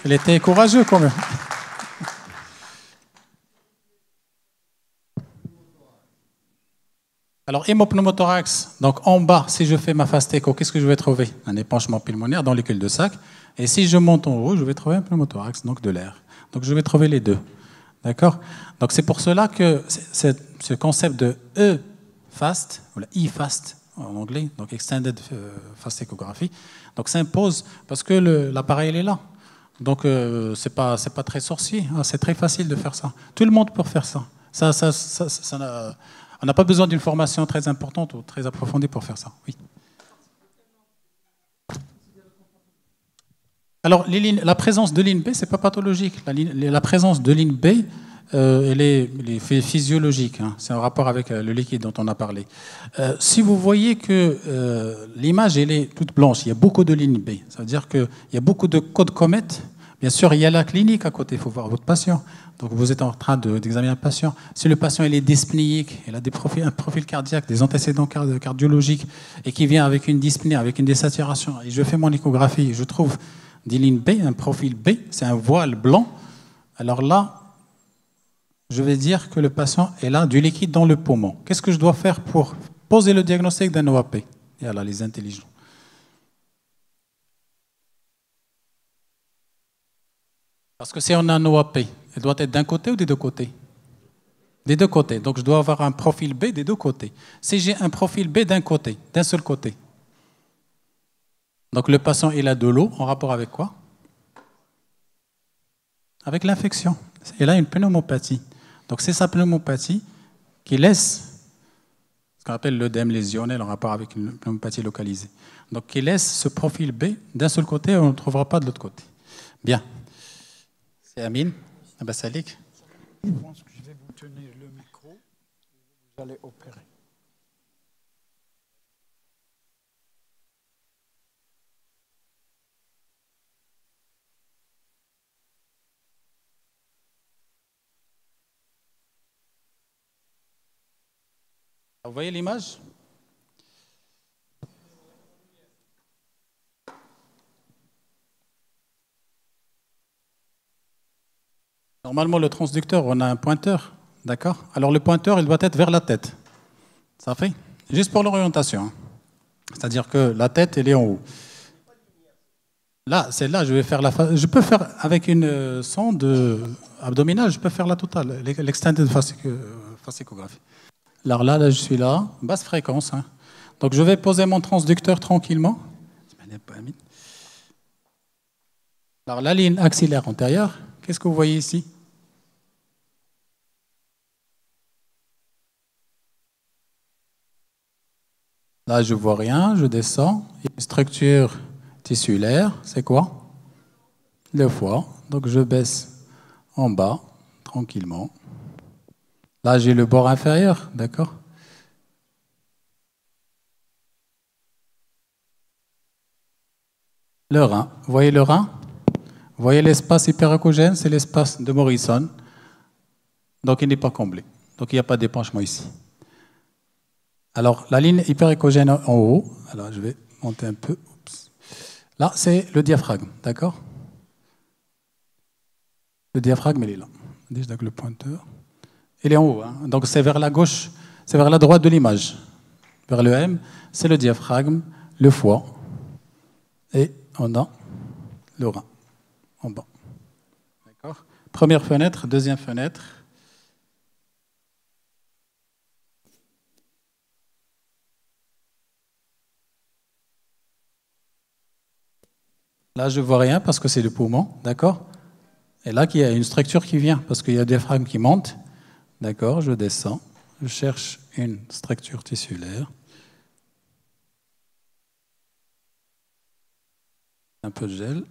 Il était courageux quand même. Alors, hémopneumothorax, donc en bas, si je fais ma fast écho, qu'est-ce que je vais trouver? Un épanchement pulmonaire dans les cul-de-sac. Et si je monte en haut, je vais trouver un pneumothorax, donc de l'air. Donc, je vais trouver les deux. D'accord? Donc, c'est pour cela que ce concept de E-fast, ou la E-fast en anglais, donc Extended Fast Echography, donc s'impose parce que l'appareil est là. Donc, c'est pas très sorcier, hein, c'est très facile de faire ça. Tout le monde peut faire ça. On n'a pas besoin d'une formation très importante ou très approfondie pour faire ça. Oui. Alors, la présence de ligne B, ce n'est pas pathologique. La présence de ligne B, elle est physiologique. Hein. C'est en rapport avec le liquide dont on a parlé. Si vous voyez que l'image, elle est toute blanche, il y a beaucoup de lignes B. Ça veut dire qu'il y a beaucoup de codes comètes. Bien sûr, il y a la clinique à côté, il faut voir votre patient. Donc vous êtes en train d'examiner un patient. Si le patient il est dyspnéique, il a un profil cardiaque, des antécédents cardiologiques, et qui vient avec une dyspnée, avec une désaturation, et je fais mon échographie, je trouve des lignes B, un profil B, c'est un voile blanc, alors là, je vais dire que le patient est là du liquide dans le poumon. Qu'est-ce que je dois faire pour poser le diagnostic d'un OAP? Et là, les intelligents. Parce que si on a un OAP, elle doit être d'un côté ou des deux côtés? Des deux côtés. Donc je dois avoir un profil B des deux côtés. Si j'ai un profil B d'un côté, d'un seul côté, donc le patient il a de l'eau en rapport avec quoi? Avec l'infection. Il a une pneumopathie. Donc c'est sa pneumopathie qui laisse ce qu'on appelle l'œdème lésionnel en rapport avec une pneumopathie localisée. Donc qui laisse ce profil B d'un seul côté et on ne le trouvera pas de l'autre côté. Bien. C'est Amine Abassalik. Je pense que je vais vous tenir le micro et vous allez opérer. Vous voyez l'image? Normalement, le transducteur, on a un pointeur, d'accord? Alors le pointeur, il doit être vers la tête. Ça fait? Juste pour l'orientation. C'est-à-dire que la tête, elle est en haut. Là, celle-là, je vais faire je peux faire avec une sonde abdominale, je peux faire la totale, l'extended fascicographie. Alors là, je suis là, basse fréquence. Hein. Donc je vais poser mon transducteur tranquillement. Alors la ligne axillaire antérieure, qu'est-ce que vous voyez ici? Là, je vois rien, je descends. Il y a une structure tissulaire, c'est quoi? Le foie. Donc je baisse en bas, tranquillement. Là, j'ai le bord inférieur, d'accord? Le rein. Vous voyez le rein? Vous voyez l'espace hyperacogène, c'est l'espace de Morrison. Donc il n'est pas comblé. Donc il n'y a pas d'épanchement ici. Alors la ligne hyperéchogène en haut, alors je vais monter un peu. Oups. Là, c'est le diaphragme, d'accord? Le diaphragme, il est là. Déjà avec le pointeur. Il est en haut, hein. Donc c'est vers la gauche, c'est vers la droite de l'image. Vers le M, c'est le diaphragme, le foie. Et on a le rein en bas. D'accord? Première fenêtre, deuxième fenêtre. Là, je ne vois rien parce que c'est le poumon, d'accord? Et là, il y a une structure qui vient parce qu'il y a le diaphragme qui monte. D'accord, je descends. Je cherche une structure tissulaire. Un peu de gel.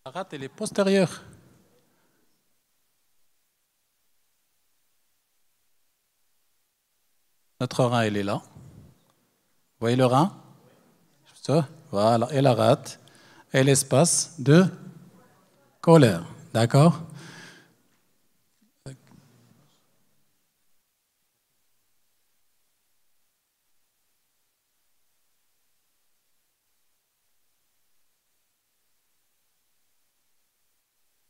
La rate, elle est postérieure. Notre rein, il est là. Vous voyez le rein? Ça, voilà. Et la rate. Et l'espace de colère. D'accord?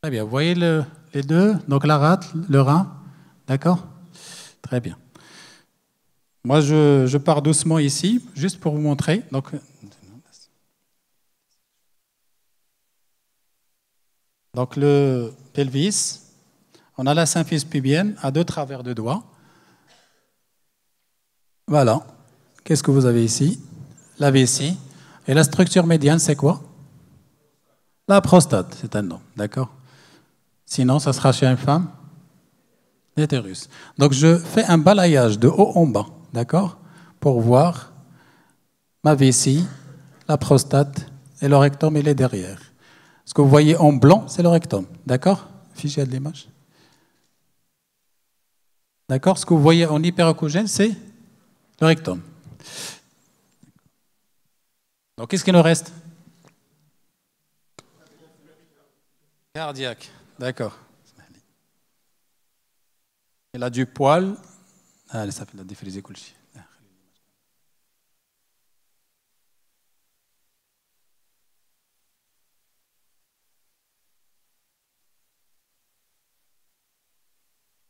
Très bien. Vous voyez les deux? Donc la rate, le rein. D'accord? Très bien. Moi, je pars doucement ici, juste pour vous montrer. Donc le pelvis, on a la symphyse pubienne à 2 travers de doigts. Voilà. Qu'est-ce que vous avez ici? La vessie. Et la structure médiane, c'est quoi? La prostate, c'est un nom, d'accord? Sinon, ça sera chez une femme? L'utérus. Donc je fais un balayage de haut en bas, d'accord? Pour voir ma vessie, la prostate et le rectum, il est derrière. Ce que vous voyez en blanc, c'est le rectum, d'accord? Fichier de l'image. D'accord? Ce que vous voyez en hyperacogène, c'est le rectum. Donc qu'est-ce qu'il nous reste? Cardiaque, d'accord. Il a du poil. Allez, ça fait la défrisée كل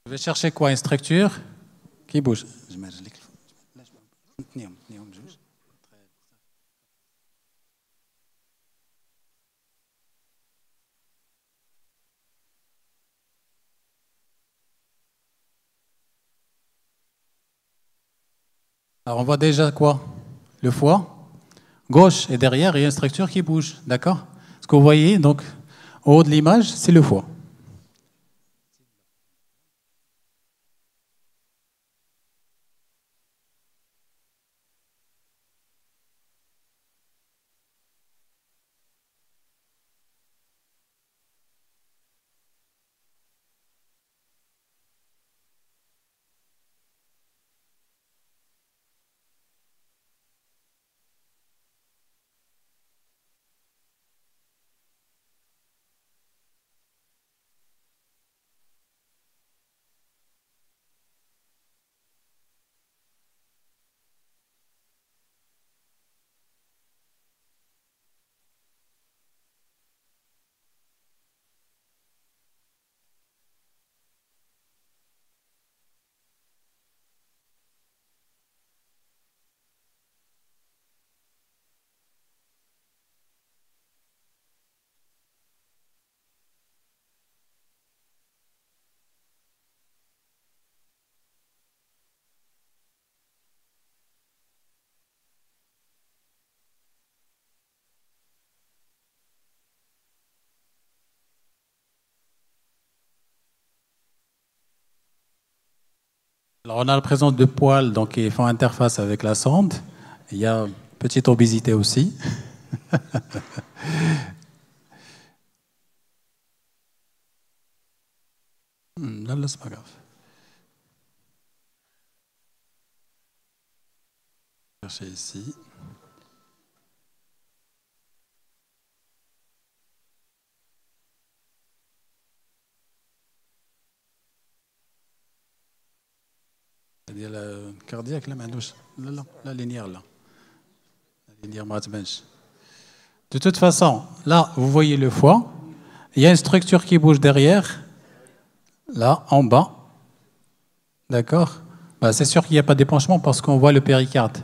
Je vais chercher quoi? Une structure qui bouge. Alors on voit déjà quoi? Le foie. Gauche et derrière, il y a une structure qui bouge. D'accord? Ce que vous voyez, donc, au haut de l'image, c'est le foie. Alors, on a la présence de poils donc, qui font interface avec la sonde. Il y a une petite obésité aussi. Là, c'est pas grave. Chercher ici. C'est-à-dire la cardiaque, là, la linéaire, là. La linéaire Matzbench. De toute façon, là, vous voyez le foie. Il y a une structure qui bouge derrière, là, en bas. D'accord? Bah, c'est sûr qu'il n'y a pas d'épanchement parce qu'on voit le péricarde.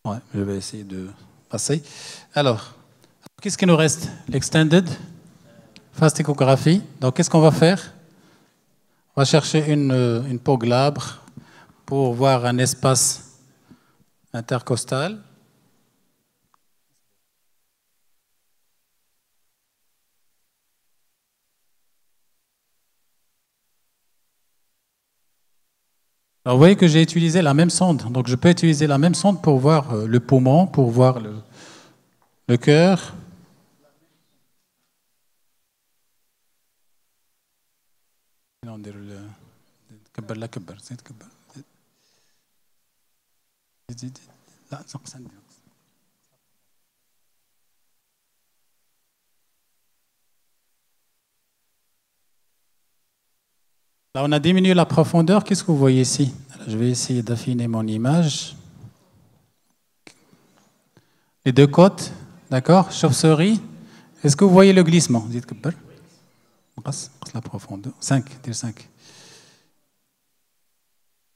Ouais, je vais essayer de passer. Alors, qu'est-ce qui nous reste? L'extended fast échographie. Donc, qu'est-ce qu'on va faire? On va chercher une peau glabre pour voir un espace intercostal. Alors, vous voyez que j'ai utilisé la même sonde. Donc, je peux utiliser la même sonde pour voir le poumon, pour voir le cœur. Là, on a diminué la profondeur. Qu'est-ce que vous voyez ici? Je vais essayer d'affiner mon image. Les deux côtes, d'accord? Chauve-souris. Est-ce que vous voyez le glissement? Dites que la profondeur. 5.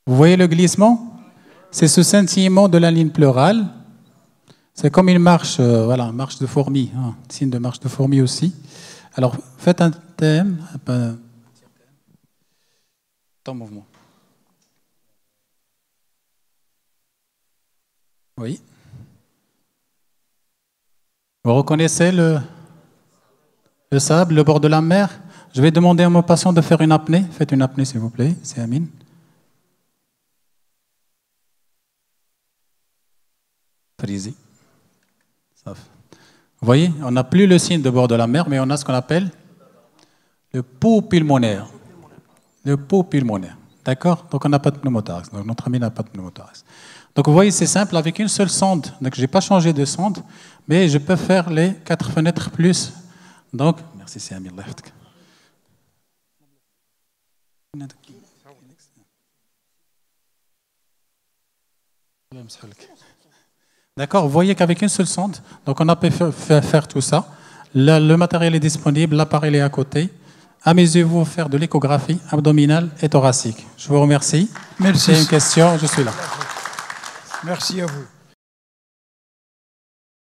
Vous voyez le glissement? C'est ce scintillement de la ligne pleurale. C'est comme une marche, voilà, marche de fourmi, hein, signe de marche de fourmi aussi. Alors, faites un thème, en mouvement. Oui. Vous reconnaissez le sable, le bord de la mer? Je vais demander à mon patient de faire une apnée. Faites une apnée, s'il vous plaît. C'est Amine. Frisé. Vous voyez, on n'a plus le signe de bord de la mer, mais on a ce qu'on appelle le pouls pulmonaire. Le pouls pulmonaire. D'accord? Donc, on n'a pas de pneumothorax. Donc, notre ami n'a pas de pneumothorax. Donc, vous voyez, c'est simple, avec une seule sonde. Donc, je n'ai pas changé de sonde, mais je peux faire les 4 fenêtres plus. Donc, merci, c'est Amir Left. D'accord, vous voyez qu'avec une seule sonde, donc on a pu faire tout ça. Le matériel est disponible, l'appareil est à côté. Amusez-vous à faire de l'échographie abdominale et thoracique. Je vous remercie. Merci. C'est une question, je suis là. Merci à vous.